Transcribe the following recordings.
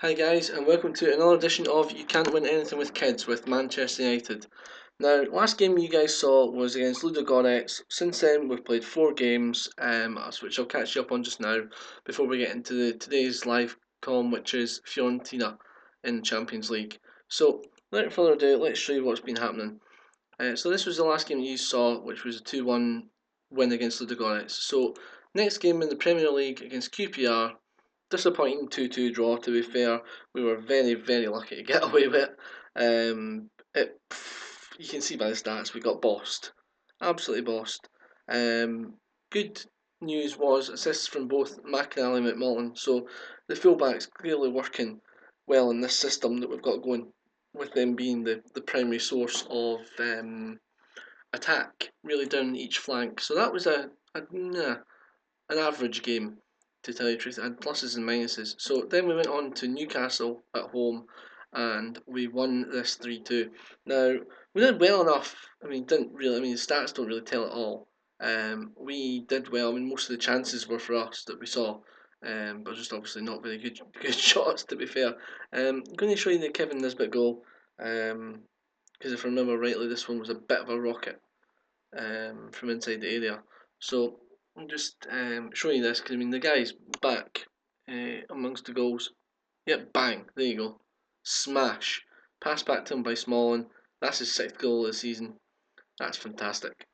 Hi guys, and welcome to another edition of You Can't Win Anything with Kids with Manchester United. Now, last game you guys saw was against Ludogorets. Since then, we've played 4 games, which I'll catch you up on just now before we get into today's live com, which is Fiorentina in the Champions League. So, without further ado, let's show you what's been happening. So this was the last game you saw, which was a 2-1 win against Ludogorets. So, next game in the Premier League against QPR. Disappointing 2-2 draw, to be fair. We were very, very lucky to get away with it. You can see by the stats, we got bossed. Absolutely bossed. Good news was assists from both McInally and McMullen, so the fullback's clearly working well in this system that we've got going, with them being the primary source of attack, really down each flank. So that was an average game, to tell you the truth. It had pluses and minuses. So then we went on to Newcastle at home, and we won this 3-2. Now we did well enough. Didn't really. The stats don't really tell it all. We did well. Most of the chances were for us that we saw. But just obviously not very good shots, to be fair. I'm going to show you the Kevin Nisbet goal. Because if I remember rightly, this one was a bit of a rocket from inside the area. So I'm just showing you this because the guy's back amongst the goals. Yep, bang, there you go. Smash. Pass back to him by Smalling. That's his 6th goal of the season. That's fantastic.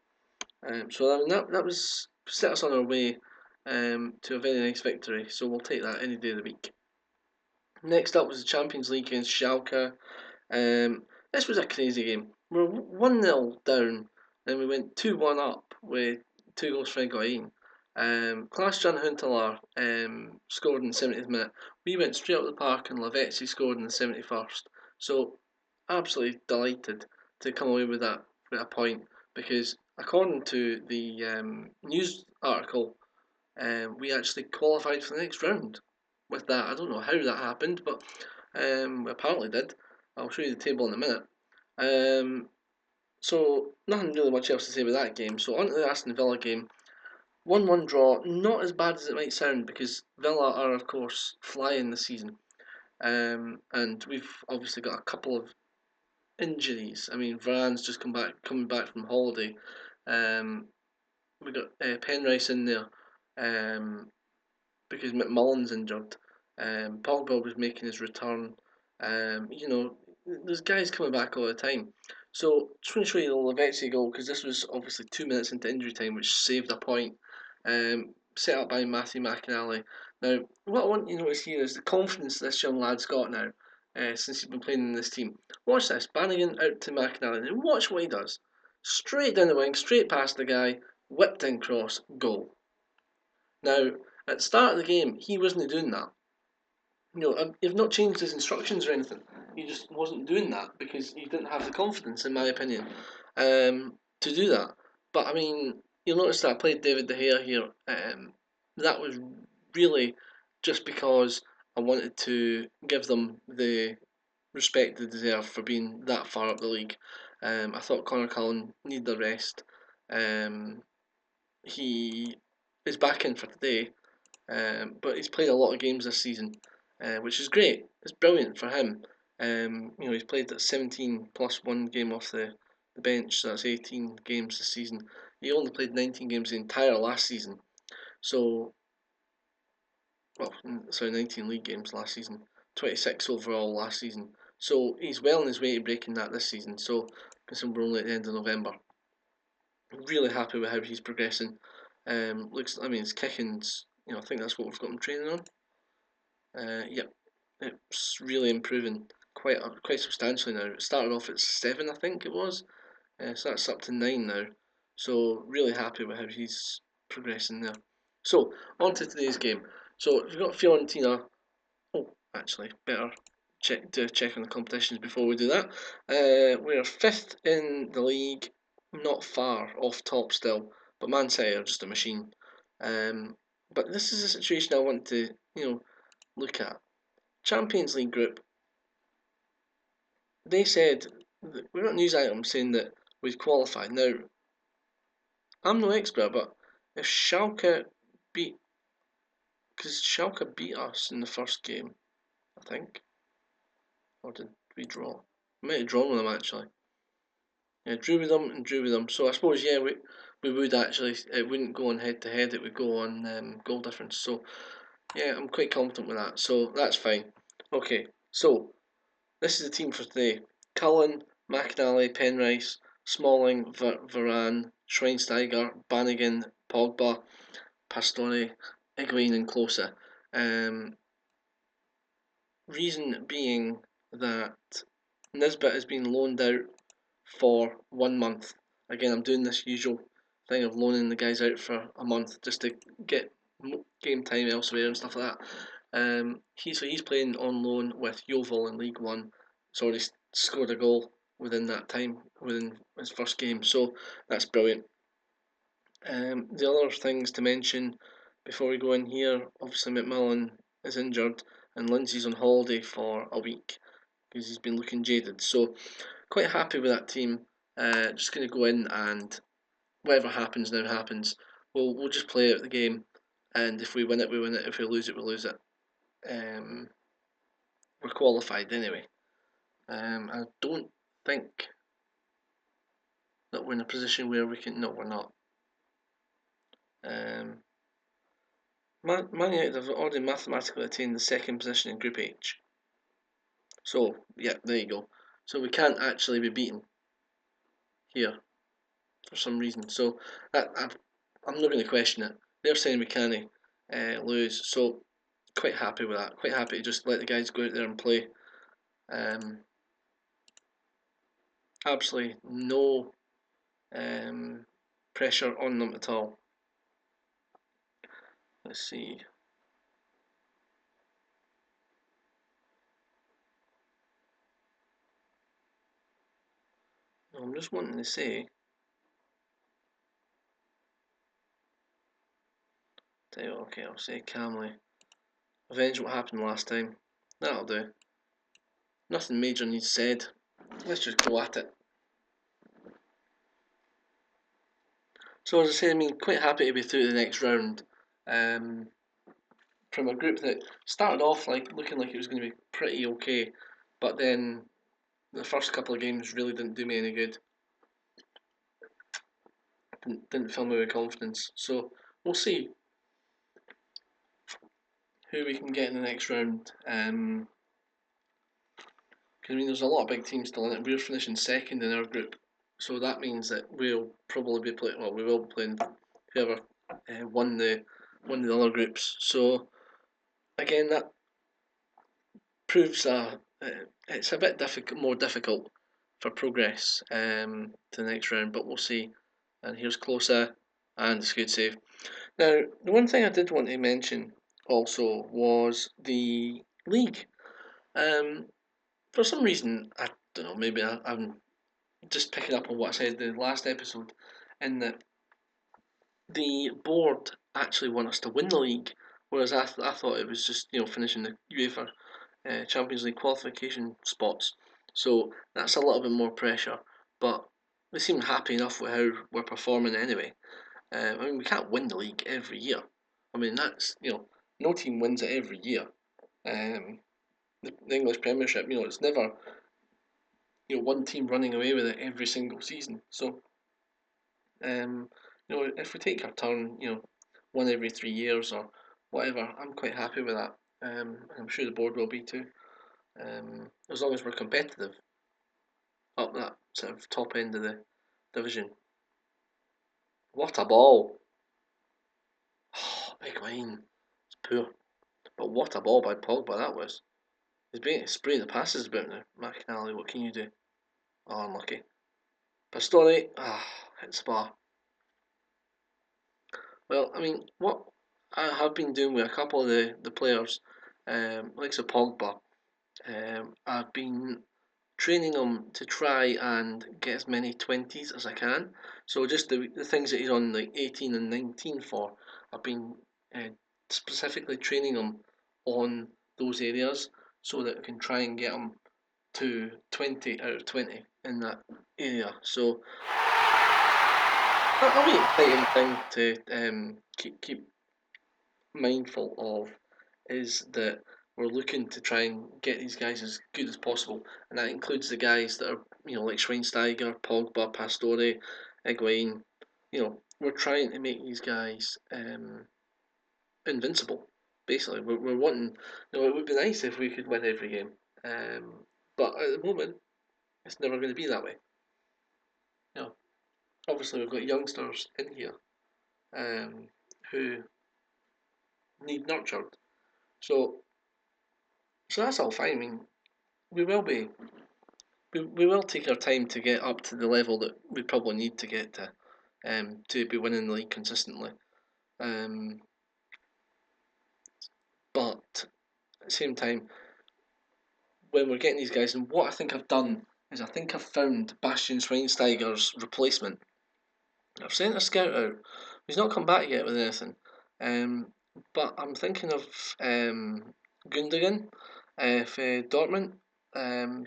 So that was set us on our way to a very nice victory. So we'll take that any day of the week. Next up was the Champions League against Schalke. This was a crazy game. We were 1-0 down, then we went 2-1 up with 2 goals for Higuain. Klaas-Jan Huntelaar scored in the 70th minute. We went straight up the park and Lavezzi scored in the 71st. So, absolutely delighted to come away with a point, because according to the news article, we actually qualified for the next round with that. I don't know how that happened, but we apparently did. I'll show you the table in a minute. So nothing really much else to say about that game. So on to the Aston Villa game. 1-1 draw, not as bad as it might sound, because Villa are of course flying this season. And we've obviously got a couple of injuries. Varane's just coming back from holiday. We got Penrice in there because McMullen's injured. Pogba was making his return. There's guys coming back all the time. So just want to show you the Lavezzi goal, because this was obviously 2 minutes into injury time, which saved a point. Set up by Matthew McInally. Now, what I want you to notice here is the confidence this young lad's got now, since he's been playing in this team. Watch this. Bannigan out to McInally. And watch what he does. Straight down the wing, straight past the guy, whipped in cross, goal. Now, at the start of the game, he wasn't doing that. You've not changed his instructions or anything. He just wasn't doing that because he didn't have the confidence, in my opinion, to do that. But you'll notice that I played David De Gea here. That was really just because I wanted to give them the respect they deserve for being that far up the league. I thought Connor Cullen needed a rest. He is back in for today, but he's played a lot of games this season, which is great. It's brilliant for him. He's played at 17 plus 1 game off the bench, so that's 18 games this season. He only played 19 games the entire last season. So, 19 league games last season, 26 overall last season. So he's well on his way to breaking that this season. So, considering we're only at the end of November, really happy with how he's progressing. His kicking's, I think that's what we've got him training on. Yep, it's really improving quite substantially now. It started off at 7, I think it was, so that's up to 9 now. So really happy with how he's progressing there. So on to today's game. So we've got Fiorentina. Oh, actually, better check on the competitions before we do that. We're 5th in the league, not far off top still, but Man City are just a machine. But this is a situation I want to look at. Champions League group. They said we got a news item saying that we'd qualified. Now, I'm no expert, but if Schalke beat, because Schalke beat us in the first game, I think. Or did we draw? We might have drawn with them actually. Yeah, drew with them and drew with them. So I suppose yeah, we would actually. It wouldn't go on head to head. It would go on goal difference. So yeah, I'm quite confident with that. So that's fine. Okay, so this is the team for today: Cullen, McAnally, Penrice, Smalling, Varane, Schweinsteiger, Bannigan, Pogba, Pastore, Higuain, and Klose. Um, Reason being that Nisbet has been loaned out for 1 month. Again, I'm doing this usual thing of loaning the guys out for a month just to get game time elsewhere and stuff like that. He's playing on loan with Yeovil in League One. He's already scored a goal within that time, within his first game. So that's brilliant. The other things to mention before we go in here, obviously McMillan is injured and Lindsay's on holiday for a week because he's been looking jaded. So quite happy with that team. Just going to go in and whatever happens now happens. We'll just play out the game, and if we win it, we win it. If we lose it, we lose it. Um, we're qualified anyway. I don't think that we're in a position where we can. No, we're not. Man United have already mathematically attained the second position in Group H. So yeah, there you go. So we can't actually be beaten here for some reason. So I'm not going to question it. They're saying we can't lose. So quite happy with that. Quite happy to just let the guys go out there and play. Um, Absolutely no pressure on them at all. Let's see. I'm just wanting to say. Okay, I'll say calmly. Avenge what happened last time. That'll do. Nothing major needs said. Let's just go at it. So as I say, I mean, quite happy to be through the next round. Um, from a group that started off like looking like it was going to be pretty okay, but then the first couple of games really didn't do me any good. Didn't fill me with confidence. So we'll see who we can get in the next round. Because I mean, there's a lot of big teams still in it. We're finishing second in our group, so that means that we'll probably be playing. Well, we will be playing whoever won the other groups. So again, that proves it's a bit more difficult for progress to the next round. But we'll see. And here's Closa, and it's a good save. Now, the one thing I did want to mention also was the league. Um, for some reason, I don't know, maybe I'm just picking up on what I said the last episode, in that the board actually want us to win the league, whereas I thought it was just finishing the UEFA Champions League qualification spots. So that's a little bit more pressure, but they seem happy enough with how we're performing anyway. I mean, we can't win the league every year. I mean, that's no team wins it every year. The English Premiership, it's never one team running away with it every single season. So if we take our turn, one every 3 years or whatever, I'm quite happy with that. I'm sure the board will be too. As long as we're competitive up that sort of top end of the division. What a ball! Big line. It's poor. But what a ball by Pogba that was. He's being spraying the passes about now. McAnally, what can you do? Oh, unlucky. Pastore, hits the bar. Well, I mean, what I have been doing with a couple of the players, like Pogba, I've been training them to try and get as many 20s as I can. So just the things that he's on like 18 and 19 for, I've been specifically training them on those areas so that I can try and get them to 20 out of 20 in that area. So that'll be an exciting thing to keep mindful of, is that we're looking to try and get these guys as good as possible, and that includes the guys that are like Schweinsteiger, Pogba, Pastore, Higuain. We're trying to make these guys invincible. Basically, we're wanting. It would be nice if we could win every game, but at the moment, it's never going to be that way. Obviously we've got youngsters in here who need nurtured. So that's all fine. I mean, we will be we will take our time to get up to the level that we probably need to get to be winning the league consistently. But at the same time, when we're getting these guys, and what I think I've done is I think I've found Bastian Schweinsteiger's replacement. I've sent a scout out. He's not come back yet with anything. But I'm thinking of Gundogan for Dortmund.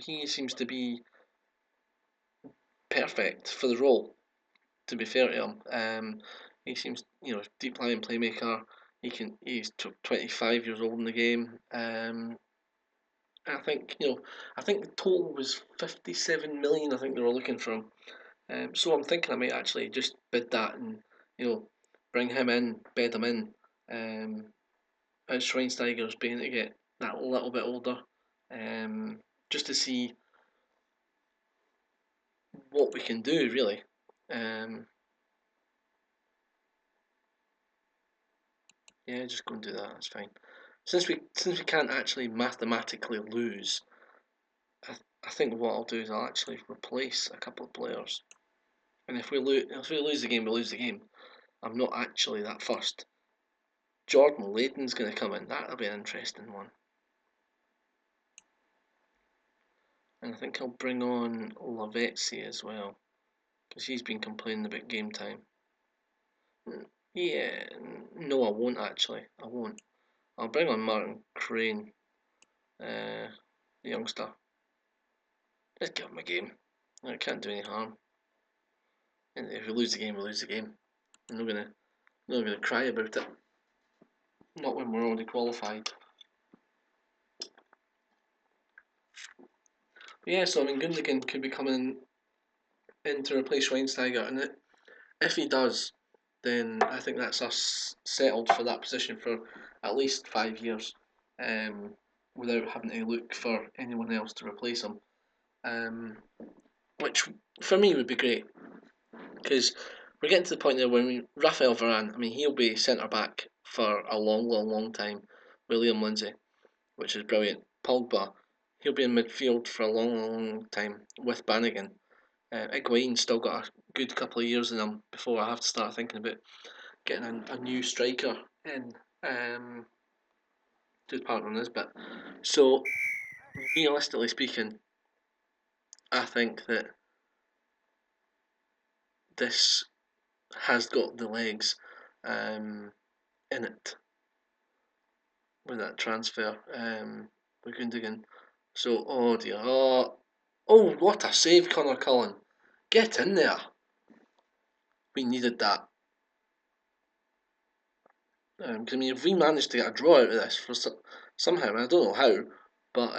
He seems to be perfect for the role. To be fair to him, he seems deep lying playmaker. He's 25 years old in the game. I think I think the total was 57 million. I think they were looking for him. So I'm thinking I might actually just bid that and bring him in, bed him in, as Schweinsteiger's beginning to get that little bit older, just to see what we can do really. Yeah, just go and do that. That's fine. Since we can't actually mathematically lose, I think what I'll do is I'll actually replace a couple of players. And if we lose the game, we lose the game. I'm not actually that fussed. Jordan Layton's going to come in. That'll be an interesting one. And I think I'll bring on Lavezzi as well, because he's been complaining about game time. Yeah, no, I won't actually. I won't. I'll bring on Martin Crane, the youngster. Just give him a game. It can't do any harm. And if we lose the game, we lose the game. I'm not gonna cry about it. Not when we're already qualified. But yeah, so I mean, Gundogan could be coming in to replace Schweinsteiger, and if he does, then I think that's us settled for that position for at least 5 years, without having to look for anyone else to replace him. Which for me would be great, because we're getting to the point there when Raphael Varane, I mean, he'll be centre back for a long, long, long time with Liam Lindsay, which is brilliant. Pogba, he'll be in midfield for a long, long time with Bannigan. Higuain's still got a good couple of years in him before I have to start thinking about getting a new striker in to partner on this bit. So, realistically speaking, I think that this has got the legs in it with that transfer with Gundogan. So, oh dear, oh, what a save, Connor Cullen! Get in there. We needed that. I mean, if we managed to get a draw out of this for somehow, I don't know how, but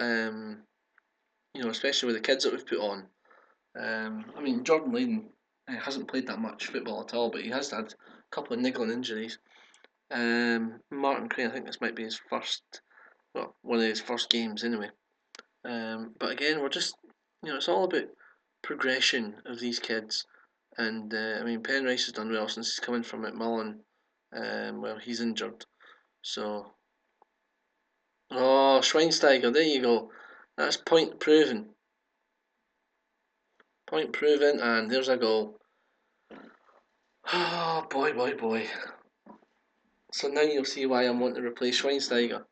especially with the kids that we've put on. I mean, Jordan Layden hasn't played that much football at all, but he has had a couple of niggling injuries. Martin Crane, I think this might be his first, well, one of his first games anyway. But again, we're just, it's all about progression of these kids. And I mean, Penrice has done well since he's coming from McMullen, where he's injured. So, oh, Schweinsteiger, there you go. That's point proven. Point proven, and there's a goal. Oh, boy, boy, boy. So now you'll see why I'm wanting to replace Schweinsteiger.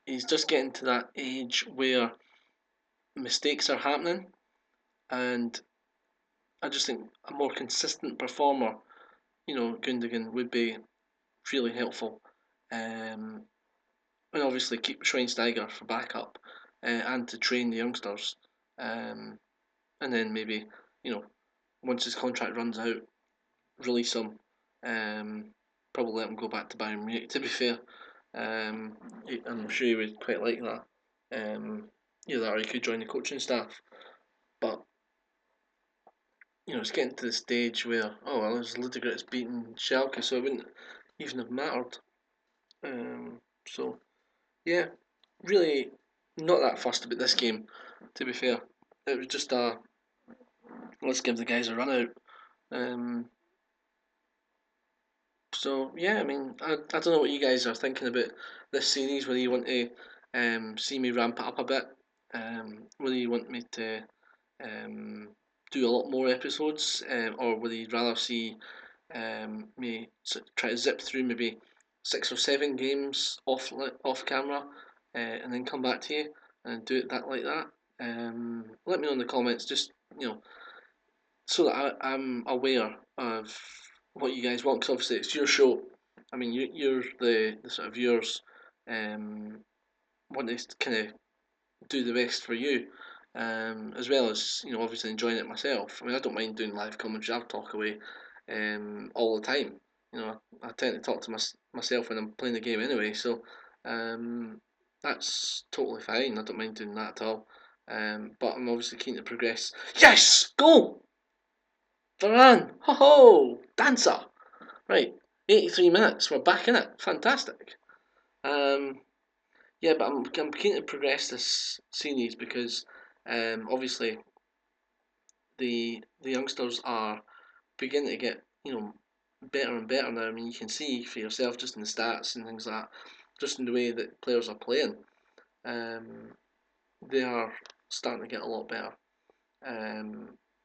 He's just getting to that age where mistakes are happening, and I just think a more consistent performer, Gundogan would be really helpful. And obviously keep Schweinsteiger for backup and to train the youngsters. And then maybe, once his contract runs out, release him. Probably let him go back to Bayern Munich, to be fair. I'm sure you would quite like that. Either that or you could join the coaching staff. But it's getting to the stage where, oh well, there's Ludogorets beating Schalke, so it wouldn't even have mattered. So yeah, really not that fussed about this game. To be fair, it was just let's give the guys a run out. Um, so yeah, I mean, I don't know what you guys are thinking about this series. Whether you want to see me ramp it up a bit, whether you want me to um, do a lot more episodes, or whether you'd rather see me try to zip through maybe 6 or 7 games off camera, and then come back to you and do it that like that. Let me know in the comments, just so that I'm aware of what you guys want. Because obviously it's your show. I mean, you're the sort of viewers, want to kind of do the best for you, as well as obviously enjoying it myself. I mean, I don't mind doing live commentary. I'll talk away all the time. I tend to talk to myself when I'm playing the game anyway, so that's totally fine. I don't mind doing that at all. But I'm obviously keen to progress. Yes, goal, Varane, ho ho, dancer. Right, 83 minutes. We're back in it. Fantastic. Um, yeah, but I'm keen to progress this series because obviously the youngsters are beginning to get better and better now. I mean, you can see for yourself just in the stats and things like that, just in the way that players are playing. Um, they are starting to get a lot better.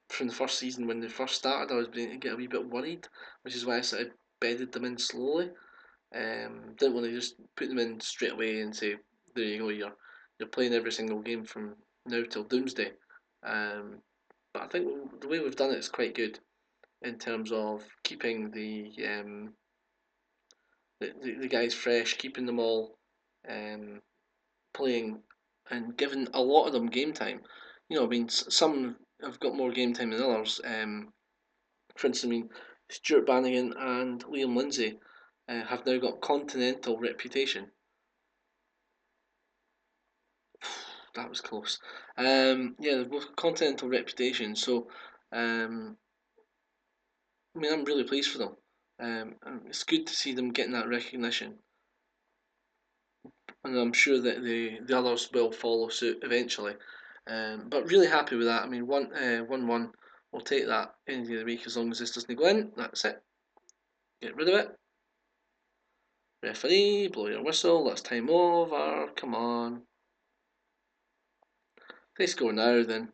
From the first season when they first started, I was beginning to get a wee bit worried, which is why I sort of bedded them in slowly. Didn't want to just put them in straight away and say, "There you go, you're playing every single game from now till doomsday." Um, but I think the way we've done it is quite good in terms of keeping the guys fresh, keeping them all um, playing, and giving a lot of them game time. I mean, some have got more game time than others. For instance, I mean, Stuart Bannigan and Liam Lindsay have now got continental reputation. That was close. Yeah, they've both got continental reputation. So, I mean, I'm really pleased for them. And it's good to see them getting that recognition, and I'm sure that the others will follow suit eventually. But really happy with that. I mean, 1-1, we'll take that any day of the week as long as this doesn't go in. That's it. Get rid of it. Referee, blow your whistle. That's time over. Come on. If they score now, then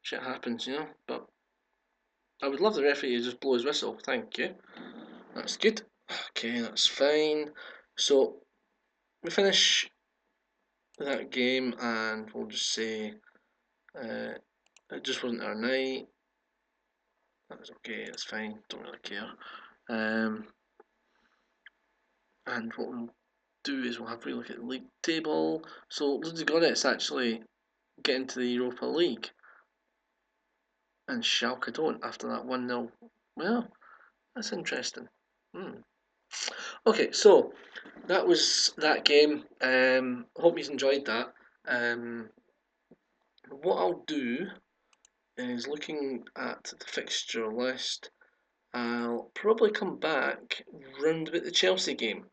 shit happens, But I would love the referee to just blow his whistle. Thank you. That's good. Okay, that's fine. So we finish that game, and we'll just say it just wasn't our night. That's okay. It's fine. Don't really care. And what we'll do is we'll have a look at the league table. So Ludogorets actually get into the Europa League, and Schalke don't after that 1-0. Well, that's interesting. Okay, so that was that game. Hope you enjoyed that. What I'll do is looking at the fixture list. I'll probably come back round about the Chelsea game.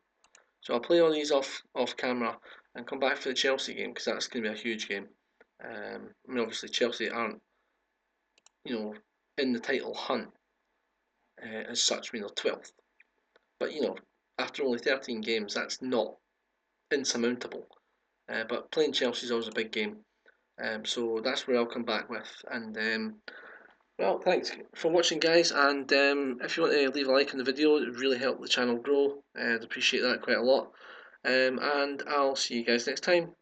So I'll play all these off camera and come back for the Chelsea game because that's going to be a huge game. I mean, obviously Chelsea aren't, in the title hunt as such. I mean, they're 12th, but after only 13 games, that's not insurmountable. But playing Chelsea is always a big game, so that's where I'll come back with. And well, thanks for watching, guys. And if you want to leave a like on the video, it would really help the channel grow. I'd appreciate that quite a lot. And I'll see you guys next time.